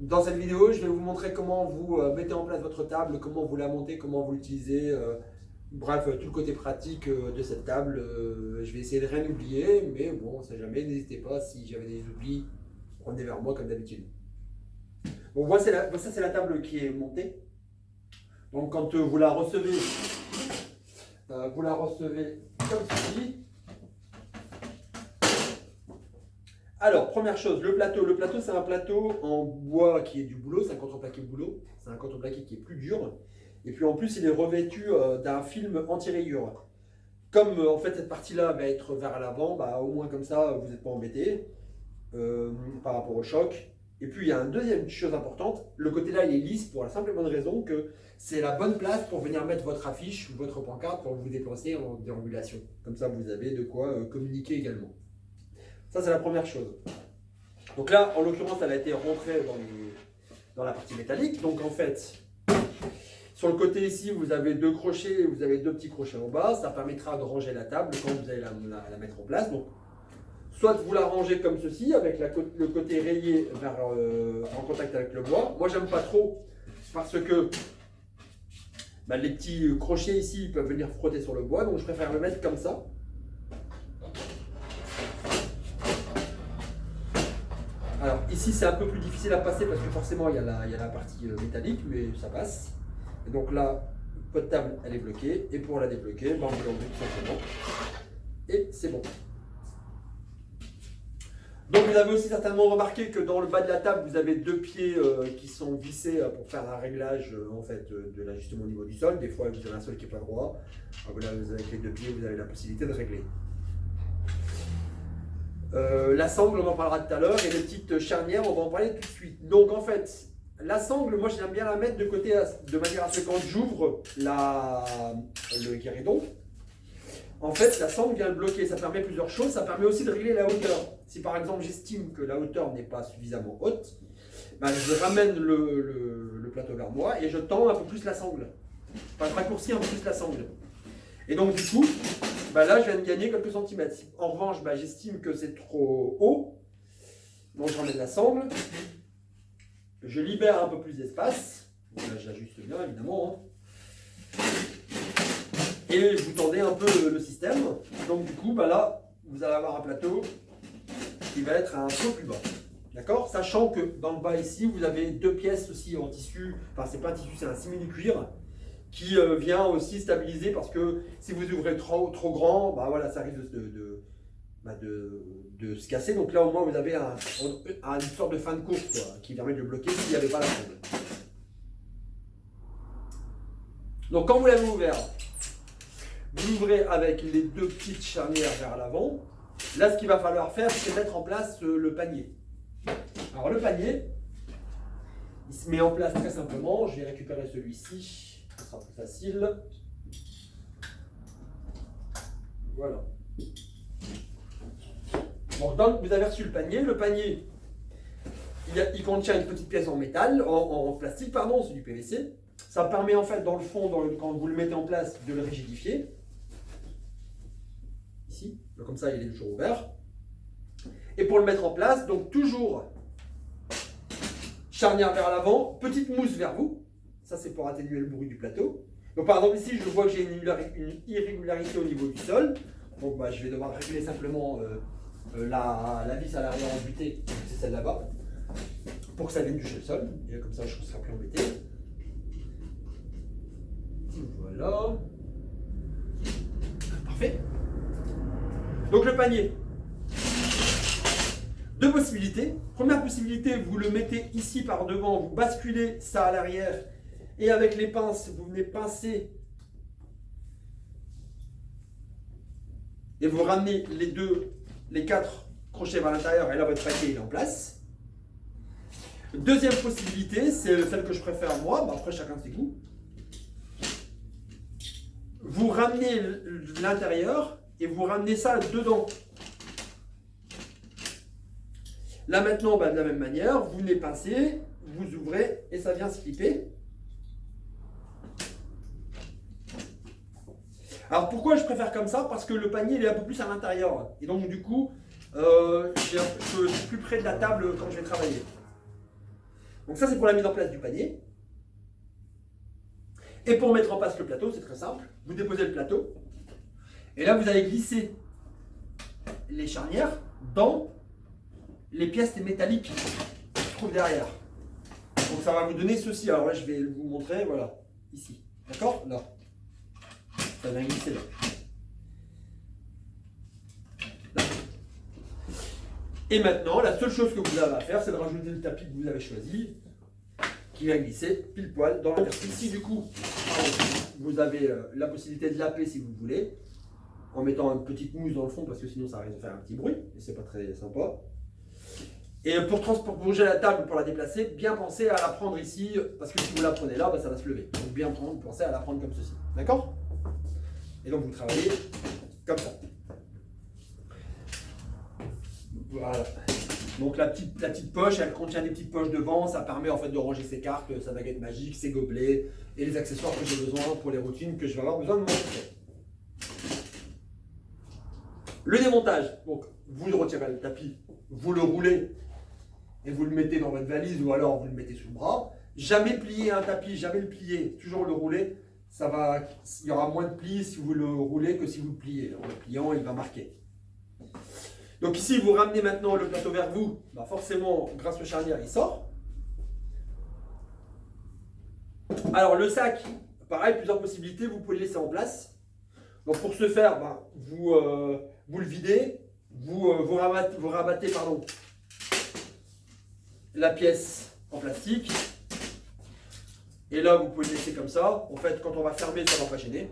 Dans cette vidéo, je vais vous montrer comment vous mettez en place votre table, comment vous la montez, comment vous l'utilisez. Bref, tout le côté pratique de cette table. Je vais essayer de rien oublier, mais bon, on sait jamais. N'hésitez pas, si j'avais des oublis, revenez vers moi comme d'habitude. Donc ça c'est la table qui est montée. Donc quand vous la recevez comme ceci. Alors, première chose, le plateau. Le plateau, c'est un plateau en bois qui est du bouleau, c'est un contreplaqué bouleau. C'est un contreplaqué qui est plus dur. Et puis en plus, il est revêtu d'un film anti-rayures. Comme en fait cette partie-là va être vers l'avant, bah, au moins comme ça, vous n'êtes pas embêté par rapport au choc. Et puis il y a une deuxième chose importante, le côté là il est lisse pour la simple et bonne raison que c'est la bonne place pour venir mettre votre affiche ou votre pancarte pour vous déplacer en déambulation. Comme ça, vous avez de quoi communiquer également. Ça, c'est la première chose. Donc là, en l'occurrence, elle a été rentrée dans la partie métallique. Donc en fait, sur le côté ici, vous avez deux crochets, vous avez deux petits crochets en bas. Ça permettra de ranger la table quand vous allez la mettre en place. Donc, soit vous la rangez comme ceci, avec le côté rayé en contact avec le bois. Moi, j'aime pas trop parce que les petits crochets ici peuvent venir frotter sur le bois. Donc, je préfère le mettre comme ça. Alors ici c'est un peu plus difficile à passer parce que forcément il y a la partie métallique, mais ça passe. Et donc là, votre table elle est bloquée, et pour la débloquer, on peut l'enlever tout simplement. Et c'est bon. Donc vous avez aussi certainement remarqué que dans le bas de la table, vous avez deux pieds qui sont vissés pour faire un réglage en fait, de l'ajustement au niveau du sol. Des fois vous avez un sol qui n'est pas droit. Alors là, avec les deux pieds, vous avez la possibilité de régler. La sangle, on en parlera tout à l'heure, et les petites charnières, on va en parler tout de suite. Donc en fait, la sangle, moi j'aime bien la mettre de côté de manière à ce que quand j'ouvre le guéridon, en fait la sangle vient le bloquer. Ça permet plusieurs choses. Ça permet aussi de régler la hauteur. Si par exemple j'estime que la hauteur n'est pas suffisamment haute, je ramène le plateau vers moi et je tends un peu plus la sangle. Enfin, je raccourcis un peu plus la sangle. Et donc du coup, là je viens de gagner quelques centimètres. En revanche, j'estime que c'est trop haut. Donc je ramène la sangle. Je libère un peu plus d'espace. Là j'ajuste bien évidemment. Et vous tendez un peu le système. Donc du coup, là, vous allez avoir un plateau qui va être un peu plus bas. D'accord? Sachant que dans le bas ici, vous avez deux pièces aussi en tissu. Enfin, c'est pas un tissu, c'est un simili-cuir qui vient aussi stabiliser parce que si vous ouvrez trop grand, voilà, ça risque de se casser. Donc là, au moins, vous avez une sorte de fin de course qui permet de le bloquer s'il n'y avait pas la sangle. Donc quand vous l'avez ouvert, vous ouvrez avec les deux petites charnières vers l'avant. Là, ce qu'il va falloir faire, c'est mettre en place le panier. Alors le panier, il se met en place très simplement. Je vais récupérer celui-ci. Ce sera plus facile. Voilà. Bon, donc vous avez reçu le panier. Le panier, il contient une petite pièce en métal, en plastique, pardon, c'est du PVC. Ça permet en fait, dans le fond, quand vous le mettez en place, de le rigidifier. Ici, comme ça, il est toujours ouvert. Et pour le mettre en place, donc toujours charnière vers l'avant, petite mousse vers vous. Ça, c'est pour atténuer le bruit du plateau. Donc, par exemple, ici, je vois que j'ai une irrégularité au niveau du sol. Donc, je vais devoir régler simplement la vis à l'arrière en butée, c'est celle là-bas, pour que ça vienne toucher le sol. Et comme ça, je ne serai plus embêté. Voilà. Parfait. Donc, le panier. Deux possibilités. Première possibilité, vous le mettez ici par devant, vous basculez ça à l'arrière. Et avec les pinces, vous venez pincer et vous ramenez les quatre crochets vers l'intérieur et là votre paquet est en place. Deuxième possibilité, c'est celle que je préfère moi, après chacun ses goûts. Vous ramenez l'intérieur et vous ramenez ça dedans. Là maintenant, de la même manière, vous venez pincer, vous ouvrez et ça vient se clipper. Alors pourquoi je préfère comme ça? Parce que le panier il est un peu plus à l'intérieur. Et donc du coup, je suis plus près de la table quand je vais travailler. Donc ça, c'est pour la mise en place du panier. Et pour mettre en place le plateau, c'est très simple. Vous déposez le plateau. Et là, vous allez glisser les charnières dans les pièces métalliques qui se trouvent derrière. Donc ça va vous donner ceci. Alors là, je vais vous montrer, voilà, ici. D'accord? Là. Ça va glisser là. Là. Et maintenant, la seule chose que vous avez à faire, c'est de rajouter le tapis que vous avez choisi, qui va glisser pile poil dans l'interface. Ici, du coup, vous avez la possibilité de laper si vous voulez, en mettant une petite mousse dans le fond, parce que sinon ça risque de faire un petit bruit, et c'est pas très sympa. Et pour bouger la table, pour la déplacer, bien penser à la prendre ici, parce que si vous la prenez là, bah, ça va se lever. Donc bien penser à la prendre comme ceci. D'accord? Et donc vous travaillez comme ça. Voilà. Donc la petite poche, elle contient des petites poches devant, ça permet en fait de ranger ses cartes, sa baguette magique, ses gobelets et les accessoires que j'ai besoin pour les routines que je vais avoir besoin de montrer. Le démontage, donc vous retirez le tapis, vous le roulez et vous le mettez dans votre valise ou alors vous le mettez sous le bras. Jamais plier un tapis, jamais le plier, toujours le rouler. Il y aura moins de plis si vous le roulez que si vous le pliez. En le pliant, il va marquer. Donc ici, vous ramenez maintenant le plateau vers vous. Bah forcément, grâce au charnière, il sort. Alors le sac, pareil, plusieurs possibilités. Vous pouvez le laisser en place. Donc pour ce faire, bah, vous le videz. Vous rabattez la pièce en plastique. Et là, vous pouvez le laisser comme ça. En fait, quand on va fermer, ça ne va pas gêner.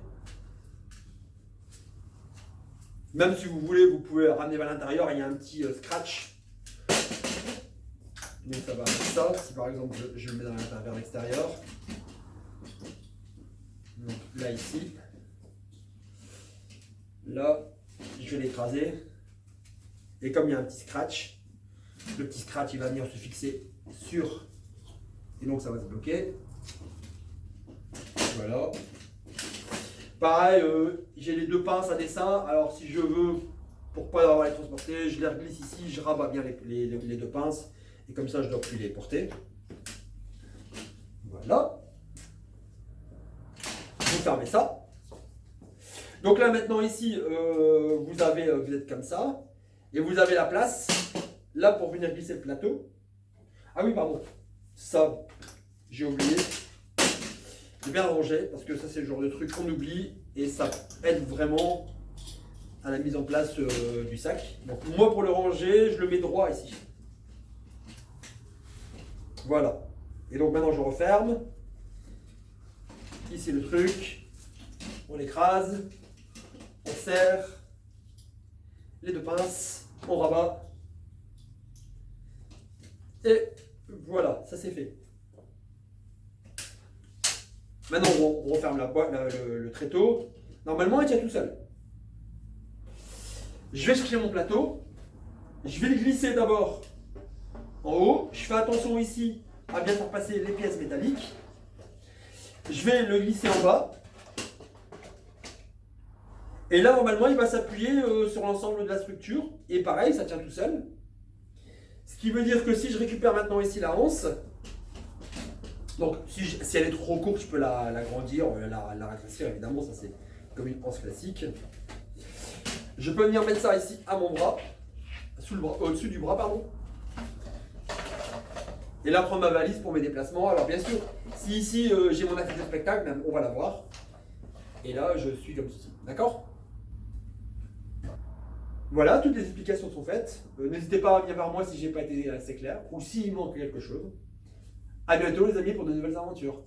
Même si vous voulez, vous pouvez ramener vers l'intérieur, il y a un petit scratch. Donc ça va avec ça. Si par exemple je le mets vers l'extérieur. Donc là ici. Là, je vais l'écraser. Et comme il y a un petit scratch, le petit scratch il va venir se fixer sur. Et donc ça va se bloquer. Voilà. Pareil, j'ai les deux pinces à dessin. Alors si je veux, pour ne pas avoir les transporter, je les reglisse ici, je rabats bien les deux pinces. Et comme ça, je ne dois plus les porter. Voilà. Vous fermez ça. Donc là maintenant ici, vous êtes comme ça. Et vous avez la place, là pour venir glisser le plateau. Ah oui, pardon. Ça, j'ai oublié. De bien ranger, parce que ça c'est le genre de truc qu'on oublie et ça aide vraiment à la mise en place du sac. Donc moi pour le ranger, je le mets droit ici. Voilà. Et donc maintenant je referme. Ici le truc. On l'écrase. On serre. Les deux pinces. On rabat. Et voilà, ça c'est fait. Maintenant, on referme la boîte, le tréteau. Normalement, il tient tout seul. Je vais chercher mon plateau. Je vais le glisser d'abord en haut. Je fais attention ici à bien faire passer les pièces métalliques. Je vais le glisser en bas. Et là, normalement, il va s'appuyer sur l'ensemble de la structure. Et pareil, ça tient tout seul. Ce qui veut dire que si je récupère maintenant ici la anse, donc si elle est trop courte, je peux l'agrandir, la rétrécir évidemment, ça c'est comme une anse classique. Je peux venir mettre ça ici à mon bras, au-dessus du bras, pardon. Et là prendre ma valise pour mes déplacements. Alors bien sûr, si ici j'ai mon affiche de spectacle, on va la voir. Et là je suis comme ceci, d'accord? Voilà, toutes les explications sont faites. N'hésitez pas à venir vers moi si j'ai pas été assez clair ou s'il manque quelque chose. A bientôt les amis pour de nouvelles aventures.